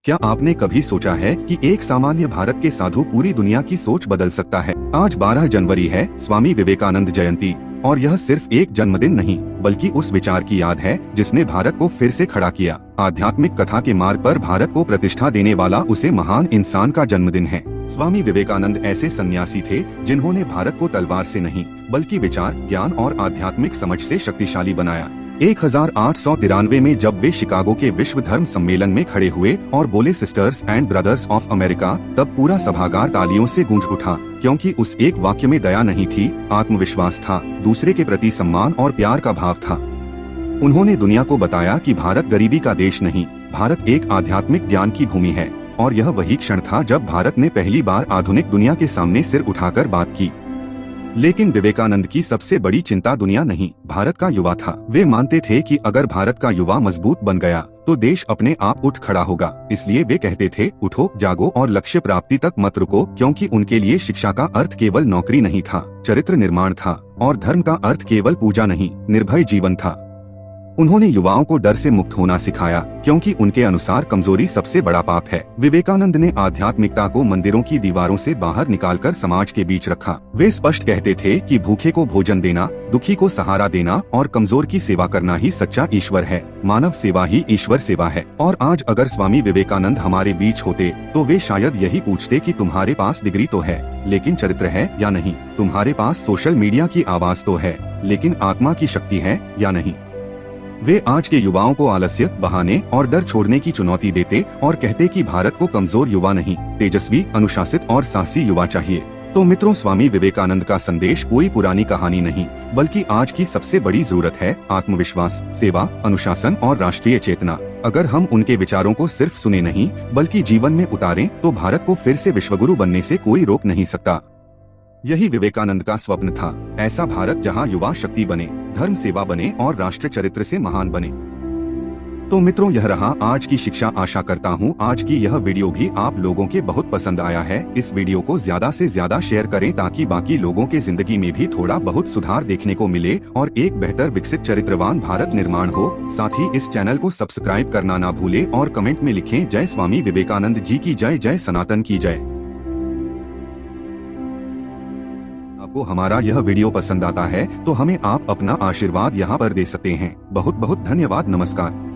क्या आपने कभी सोचा है कि एक सामान्य भारत के साधु पूरी दुनिया की सोच बदल सकता है? आज 12 जनवरी है, स्वामी विवेकानंद जयंती, और यह सिर्फ एक जन्मदिन नहीं बल्कि उस विचार की याद है जिसने भारत को फिर से खड़ा किया। आध्यात्मिक कथा के मार्ग पर भारत को प्रतिष्ठा देने वाला उसे महान इंसान का जन्मदिन है। स्वामी विवेकानंद ऐसे सन्यासी थे जिन्होंने भारत को तलवार से नहीं बल्कि विचार, ज्ञान और आध्यात्मिक समझ से शक्तिशाली बनाया। 1893 में जब वे शिकागो के विश्व धर्म सम्मेलन में खड़े हुए और बोले sisters and brothers of America, तब पूरा सभागार तालियों से गूंज उठा, क्योंकि उस एक वाक्य में दया नहीं थी, आत्मविश्वास था, दूसरे के प्रति सम्मान और प्यार का भाव था। उन्होंने दुनिया को बताया कि भारत गरीबी का देश नहीं, भारत एक आध्यात्मिक ज्ञान की भूमि है। और यह वही क्षण था जब भारत ने पहली बार आधुनिक दुनिया के सामने सिर उठाकर बात की। लेकिन विवेकानंद की सबसे बड़ी चिंता दुनिया नहीं, भारत का युवा था। वे मानते थे कि अगर भारत का युवा मजबूत बन गया तो देश अपने आप उठ खड़ा होगा। इसलिए वे कहते थे, उठो, जागो और लक्ष्य प्राप्ति तक मत रुको, क्योंकि उनके लिए शिक्षा का अर्थ केवल नौकरी नहीं था, चरित्र निर्माण था, और धर्म का अर्थ केवल पूजा नहीं, निर्भय जीवन था। उन्होंने युवाओं को डर से मुक्त होना सिखाया, क्योंकि उनके अनुसार कमजोरी सबसे बड़ा पाप है। विवेकानंद ने आध्यात्मिकता को मंदिरों की दीवारों से बाहर निकालकर समाज के बीच रखा। वे स्पष्ट कहते थे कि भूखे को भोजन देना, दुखी को सहारा देना और कमजोर की सेवा करना ही सच्चा ईश्वर है। मानव सेवा ही ईश्वर सेवा है। और आज अगर स्वामी विवेकानंद हमारे बीच होते तो वे शायद यही पूछते कि तुम्हारे पास डिग्री तो है, लेकिन चरित्र है या नहीं? तुम्हारे पास सोशल मीडिया की आवाज तो है, लेकिन आत्मा की शक्ति है या नहीं? वे आज के युवाओं को आलस्य, बहाने और डर छोड़ने की चुनौती देते और कहते कि भारत को कमजोर युवा नहीं, तेजस्वी, अनुशासित और साहसी युवा चाहिए। तो मित्रों, स्वामी विवेकानंद का संदेश कोई पुरानी कहानी नहीं बल्कि आज की सबसे बड़ी जरूरत है। आत्मविश्वास, सेवा, अनुशासन और राष्ट्रीय चेतना। अगर हम उनके विचारों को सिर्फ सुने नहीं बल्कि जीवन में उतारें तो भारत को फिर से विश्वगुरु बनने से कोई रोक नहीं सकता। यही विवेकानंद का स्वप्न था, ऐसा भारत जहां युवा शक्ति बने, धर्म सेवा बने और राष्ट्र चरित्र से महान बने। तो मित्रों, यह रहा आज की शिक्षा। आशा करता हूं आज की यह वीडियो भी आप लोगों के बहुत पसंद आया है। इस वीडियो को ज्यादा से ज्यादा शेयर करें ताकि बाकी लोगों के जिंदगी में भी थोड़ा बहुत सुधार देखने को मिले और एक बेहतर, विकसित, चरित्रवान भारत निर्माण हो। साथ ही इस चैनल को सब्सक्राइब करना ना भूले और कमेंट में लिखें, जय स्वामी विवेकानंद जी की जय, जय सनातन की जय। आपको हमारा यह वीडियो पसंद आता है तो हमें आप अपना आशीर्वाद यहाँ पर दे सकते हैं। बहुत बहुत धन्यवाद। नमस्कार।